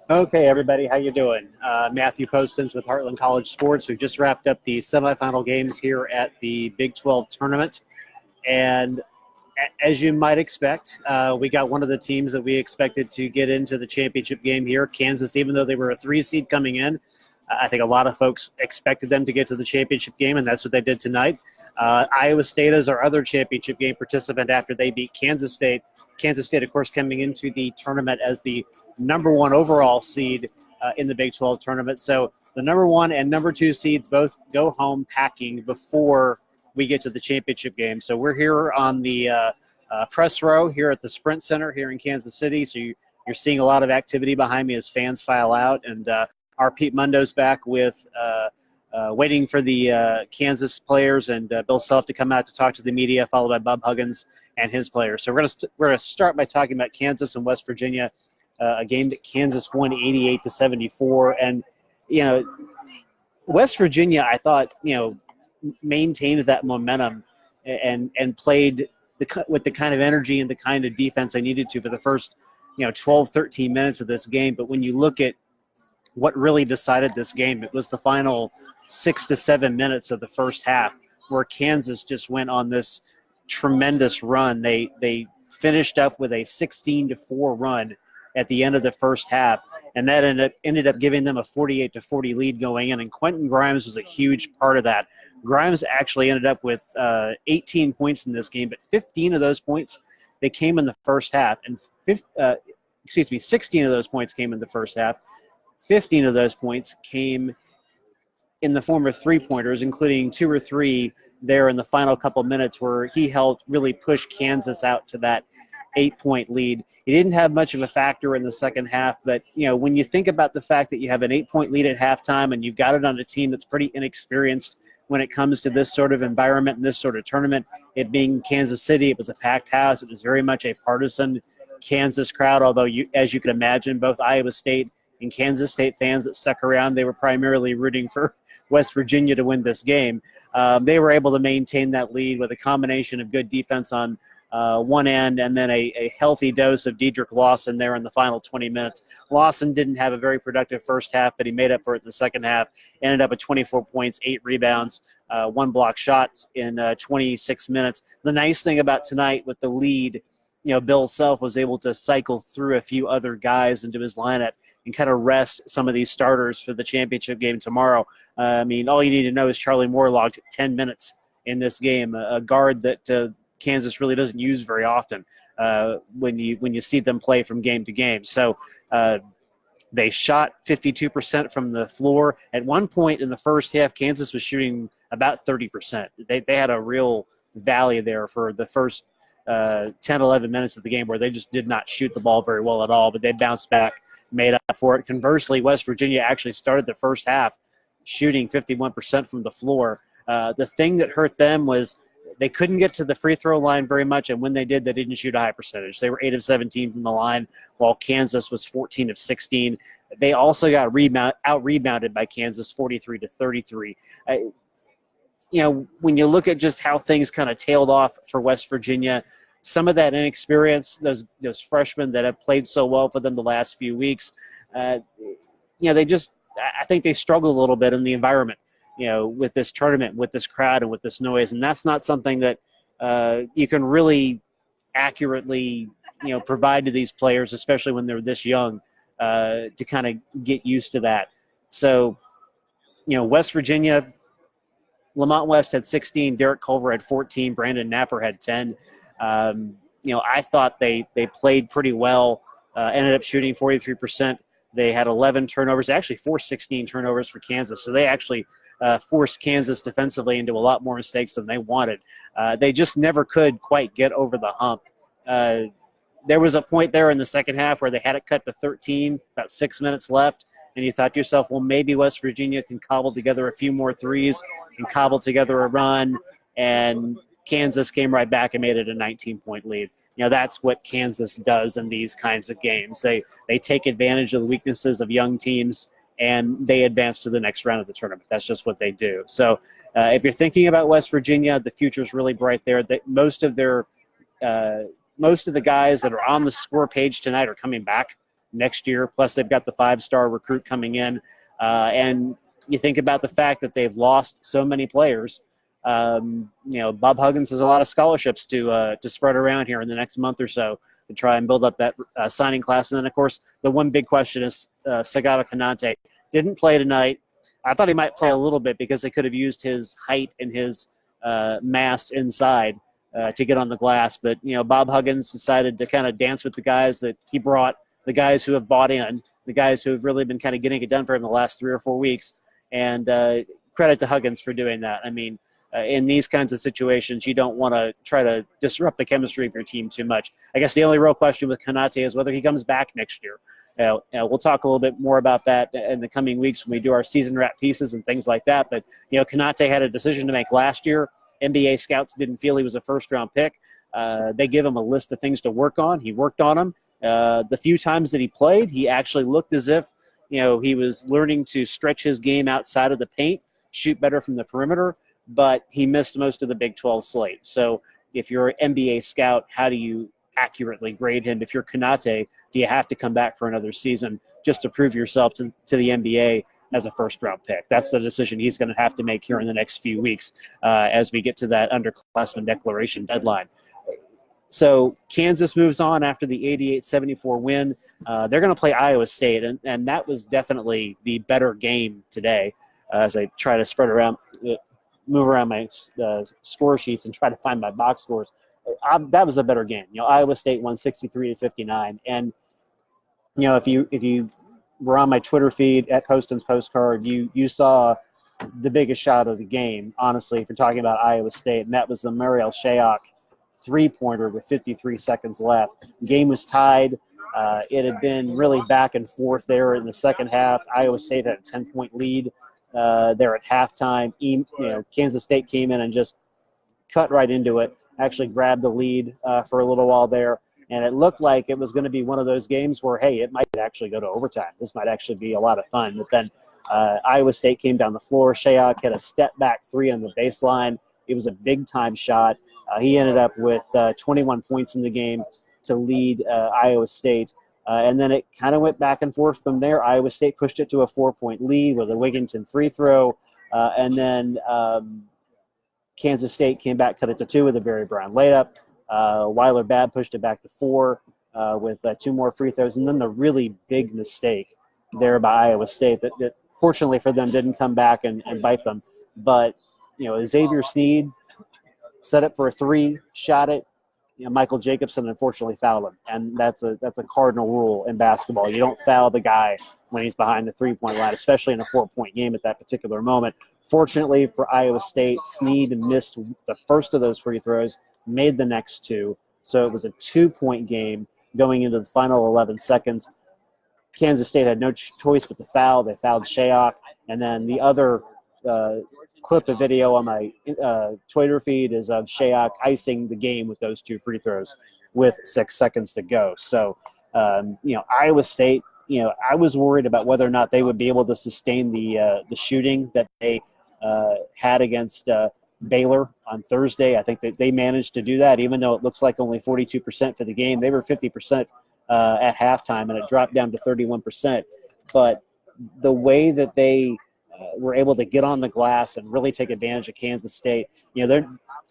Okay, everybody, how you doing? Matthew Postins with Heartland College Sports. We've just wrapped up the semifinal games here at the Big 12 tournament, and as you might expect, we got one of the teams that we expected to get into the championship game here, Kansas. Even though they were a 3 seed coming in, I think a lot of folks expected them to get to the championship game, and that's what they did tonight. Iowa State is our other championship game participant after they beat Kansas State. Kansas State, of course, coming into the tournament as the #1 overall seed in the Big 12 tournament. So the #1 and #2 seeds both go home packing before we get to the championship game. So we're here on the press row here at the Sprint Center here in Kansas City. So you're seeing a lot of activity behind me as fans file out, and our Pete Mundo's back with waiting for the Kansas players and Bill Self to come out to talk to the media, followed by Bob Huggins and his players. So we're going to start by talking about Kansas and West Virginia, a game that Kansas won 88-74. And, West Virginia, I thought, maintained that momentum and played with the kind of energy and the kind of defense they needed to for the first, 12, 13 minutes of this game. But when you look at what really decided this game, it was the final 6 to 7 minutes of the first half where Kansas just went on this tremendous run. They finished up with a 16-4 run at the end of the first half, and that ended up giving them a 48-40 lead going in, and Quentin Grimes was a huge part of that. Grimes actually ended up with 18 points in this game, but 15 of those points, they came in the first half, and 16 of those points came in the first half. 15 of those points came in the form of three-pointers, including 2 or 3 there in the final couple minutes where he helped really push Kansas out to that 8-point lead. He didn't have much of a factor in the second half, but, when you think about the fact that you have an 8-point lead at halftime and you've got it on a team that's pretty inexperienced when it comes to this sort of environment and this sort of tournament, it being Kansas City, it was a packed house. It was very much a partisan Kansas crowd, although, as you can imagine, both Iowa State and Kansas State fans that stuck around, they were primarily rooting for West Virginia to win this game. They were able to maintain that lead with a combination of good defense on one end and then a healthy dose of Dedrick Lawson there in the final 20 minutes. Lawson didn't have a very productive first half, but he made up for it in the second half. Ended up with 24 points, 8 rebounds, 1 block shots in 26 minutes. The nice thing about tonight with the lead, Bill Self was able to cycle through a few other guys into his lineup and kind of rest some of these starters for the championship game tomorrow. All you need to know is Charlie Moore logged 10 minutes in this game, a guard that Kansas really doesn't use very often when you see them play from game to game. So they shot 52% from the floor. At one point in the first half, Kansas was shooting about 30%. They had a real valley there for the first 10, 11 minutes of the game where they just did not shoot the ball very well at all, but they bounced back, made up for it. Conversely, West Virginia actually started the first half shooting 51% from the floor. The thing that hurt them was they couldn't get to the free throw line very much, and when they did, they didn't shoot a high percentage. They were 8 of 17 from the line, while Kansas was 14 of 16. They also got out-rebounded by Kansas 43-33. When you look at just how things kind of tailed off for West Virginia, some of that inexperience, those freshmen that have played so well for them the last few weeks, I think they struggled a little bit in the environment, with this tournament, with this crowd, and with this noise. And that's not something that you can really accurately, provide to these players, especially when they're this young, to kind of get used to that. So, West Virginia, Lamont West had 16, Derek Culver had 14, Brandon Napper had 10. I thought they played pretty well, ended up shooting 43%. They had 11 turnovers, actually forced 16 turnovers for Kansas. So they actually forced Kansas defensively into a lot more mistakes than they wanted. They just never could quite get over the hump. There was a point there in the second half where they had it cut to 13, about 6 minutes left, and you thought to yourself, well, maybe West Virginia can cobble together a few more threes and cobble together a run, and Kansas came right back and made it a 19-point lead. That's what Kansas does in these kinds of games. They take advantage of the weaknesses of young teams, and they advance to the next round of the tournament. That's just what they do. So if you're thinking about West Virginia, the future's really bright there. Most of the guys that are on the score page tonight are coming back next year. Plus, they've got the 5-star recruit coming in. And you think about the fact that they've lost so many players. Bob Huggins has a lot of scholarships to spread around here in the next month or so to try and build up that signing class. And then, of course, the one big question is Sagava Konate. Didn't play tonight. I thought he might play a little bit because they could have used his height and his mass inside to get on the glass. But, Bob Huggins decided to kind of dance with the guys that he brought, the guys who have bought in, the guys who have really been kind of getting it done for him the last 3 or 4 weeks. And credit to Huggins for doing that. I mean, in these kinds of situations, you don't want to try to disrupt the chemistry of your team too much. I guess the only real question with Konate is whether he comes back next year. We'll talk a little bit more about that in the coming weeks when we do our season wrap pieces and things like that. But, Konate had a decision to make last year. NBA scouts didn't feel he was a first-round pick. They give him a list of things to work on. He worked on them. The few times that he played, he actually looked as if, he was learning to stretch his game outside of the paint, shoot better from the perimeter, but he missed most of the Big 12 slate. So if you're an NBA scout, how do you accurately grade him? If you're Konate, do you have to come back for another season just to prove yourself to the NBA as a first-round pick? That's the decision he's going to have to make here in the next few weeks as we get to that underclassmen declaration deadline. So Kansas moves on after the 88-74 win. They're going to play Iowa State, and that was definitely the better game today as I try to move around my score sheets and try to find my box scores. That was a better game. Iowa State won 63-59. And, if you were on my Twitter feed at Poston's Postcard, you saw the biggest shot of the game, honestly, if you're talking about Iowa State, and that was the Mariel Shayok three-pointer with 53 seconds left. Game was tied. It had been really back and forth there in the second half. Iowa State had a 10-point lead there at halftime. Kansas State came in and just cut right into it, actually grabbed the lead for a little while there. And it looked like it was going to be one of those games where, hey, it might actually go to overtime. This might actually be a lot of fun. But then Iowa State came down the floor. Shayok had a step-back three on the baseline. It was a big-time shot. He ended up with 21 points in the game to lead Iowa State. And then it kind of went back and forth from there. Iowa State pushed it to a 4-point lead with a Wigginton free throw. And then Kansas State came back, cut it to 2 with a Barry Brown layup. Weiler-Babb pushed it back to 4 with 2 more free throws. And then the really big mistake there by Iowa State that fortunately for them didn't come back and bite them. But, Xavier Sneed set up for a 3, shot it. Michael Jacobson unfortunately fouled him, and that's a cardinal rule in basketball. You don't foul the guy when he's behind the 3-point line, especially in a 4-point game at that particular moment. Fortunately for Iowa State, Sneed missed the first of those free throws, made the next 2, so it was a 2-point game going into the final 11 seconds. Kansas State had no choice but to foul. They fouled Shayok, and then the other clip of video on my Twitter feed is of Shayok icing the game with those 2 free throws with 6 seconds to go. So, Iowa State, I was worried about whether or not they would be able to sustain the shooting that they had against Baylor on Thursday. I think that they managed to do that, even though it looks like only 42% for the game. They were 50% at halftime, and it dropped down to 31%. But the way that they were able to get on the glass and really take advantage of Kansas State.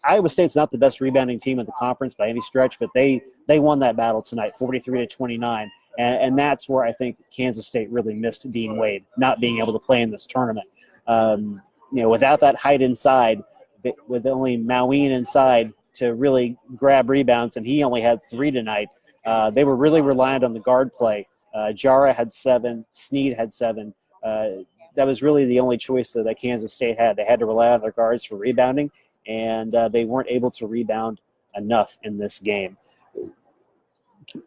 Iowa State's not the best rebounding team in the conference by any stretch, but they won that battle tonight, 43-29, and that's where I think Kansas State really missed Dean Wade, not being able to play in this tournament. Without that height inside, with only Maween inside to really grab rebounds, and he only had 3 tonight, they were really reliant on the guard play. Jara had 7, Sneed had 7. That was really the only choice that Kansas State had. They had to rely on their guards for rebounding, and they weren't able to rebound enough in this game.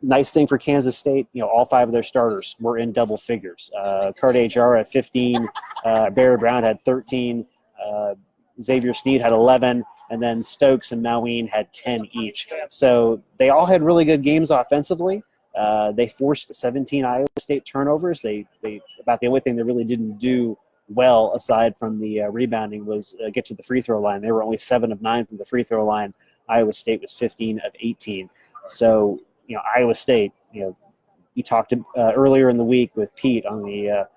Nice thing for Kansas State, all 5 of their starters were in double figures. Cartier Jara had 15, Barry Brown had 13, Xavier Sneed had 11, and then Stokes and Maween had 10 each. So they all had really good games offensively. They forced 17 Iowa State turnovers. They about the only thing they really didn't do well, aside from the rebounding, was get to the free throw line. They were only 7 of 9 from the free throw line. Iowa State was 15 of 18. So, Iowa State, you talked earlier in the week with Pete on the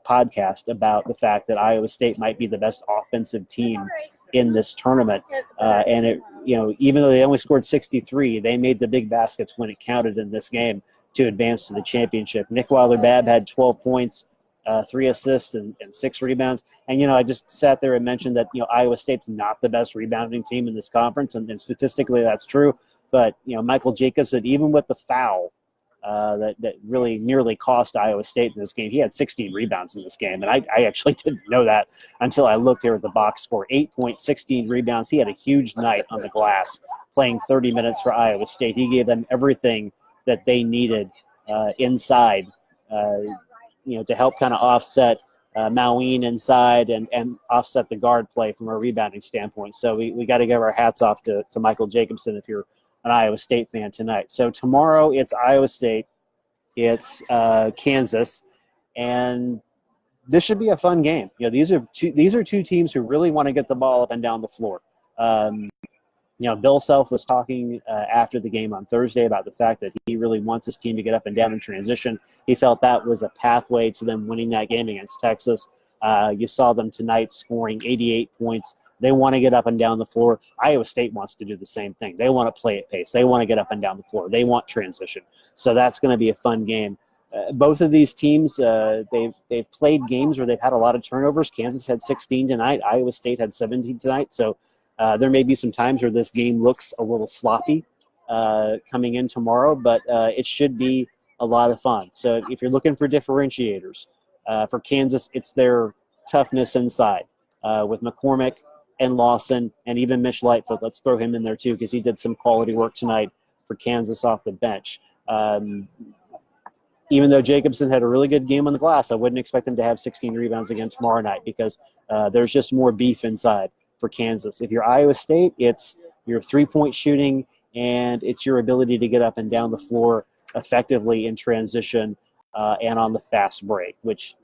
podcast about the fact that Iowa State might be the best offensive team in this tournament. And it, even though they only scored 63, they made the big baskets when it counted in this game to advance to the championship. Nick Weiler-Babb had 12 points, 3 assists, and 6 rebounds. And, I just sat there and mentioned that, Iowa State's not the best rebounding team in this conference, and statistically that's true. But, Michael Jacobson, even with the foul that really nearly cost Iowa State in this game, he had 16 rebounds in this game. And I actually didn't know that until I looked here at the box score. 8 points, 16 rebounds. He had a huge night on the glass, playing 30 minutes for Iowa State. He gave them everything that they needed inside, to help kind of offset Mauine inside and offset the guard play from a rebounding standpoint. So we got to give our hats off to Michael Jacobson if you're an Iowa State fan tonight. So tomorrow it's Iowa State, it's Kansas, and this should be a fun game. These are two teams who really want to get the ball up and down the floor. Bill Self was talking after the game on Thursday about the fact that he really wants his team to get up and down in transition. He felt that was a pathway to them winning that game against Texas. You saw them tonight scoring 88 points. They want to get up and down the floor. Iowa State wants to do the same thing. They want to play at pace. They want to get up and down the floor. They want transition. So that's going to be a fun game. Both of these teams, they've played games where they've had a lot of turnovers. Kansas had 16 tonight. Iowa State had 17 tonight. So there may be some times where this game looks a little sloppy coming in tomorrow, but it should be a lot of fun. So if you're looking for differentiators, for Kansas, it's their toughness inside with McCormick and Lawson and even Mitch Lightfoot. Let's throw him in there too because he did some quality work tonight for Kansas off the bench. Even though Jacobson had a really good game on the glass, I wouldn't expect him to have 16 rebounds again tomorrow night because there's just more beef inside for Kansas. If you're Iowa State, it's your three-point shooting and it's your ability to get up and down the floor effectively in transition and on the fast break, which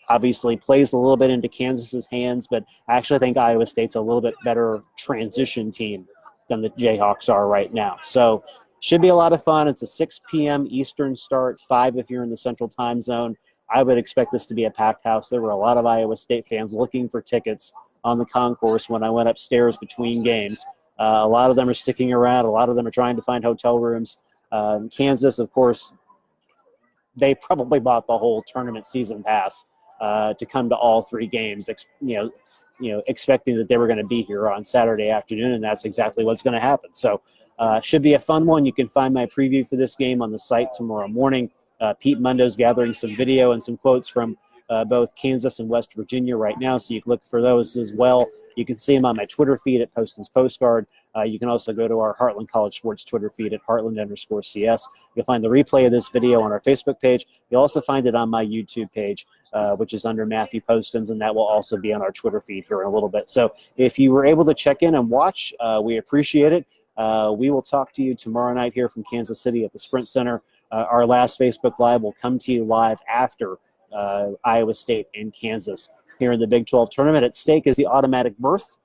obviously plays a little bit into Kansas's hands, but I actually think Iowa State's a little bit better transition team than the Jayhawks are right now. So should be a lot of fun. It's a 6 p.m. Eastern start, 5 if you're in the Central Time Zone. I would expect this to be a packed house. There were a lot of Iowa State fans looking for tickets on the concourse when I went upstairs between games. A lot of them are sticking around. A lot of them are trying to find hotel rooms. Kansas, of course, they probably bought the whole tournament season pass to come to all 3 games, expecting that they were going to be here on Saturday afternoon, and that's exactly what's going to happen. So should be a fun one. You can find my preview for this game on the site tomorrow morning. Pete Mundo's gathering some video and some quotes from both Kansas and West Virginia right now, so you can look for those as well. You can see them on my Twitter feed at Poston's Postcard. You can also go to our Heartland College Sports Twitter feed at Heartland_CS. You'll find the replay of this video on our Facebook page. You'll also find it on my YouTube page, which is under Matthew Postons, and that will also be on our Twitter feed here in a little bit. So if you were able to check in and watch, we appreciate it. We will talk to you tomorrow night here from Kansas City at the Sprint Center. Our last Facebook Live will come to you live after Iowa State and Kansas here in the Big 12 tournament. At stake is the automatic berth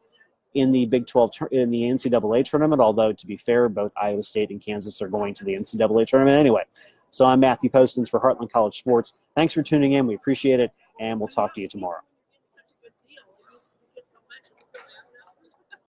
in the Big 12 in the NCAA tournament, although to be fair, both Iowa State and Kansas are going to the NCAA tournament anyway. So I'm Matthew Postons for Heartland College Sports. Thanks for tuning in. We appreciate it, and we'll talk to you tomorrow.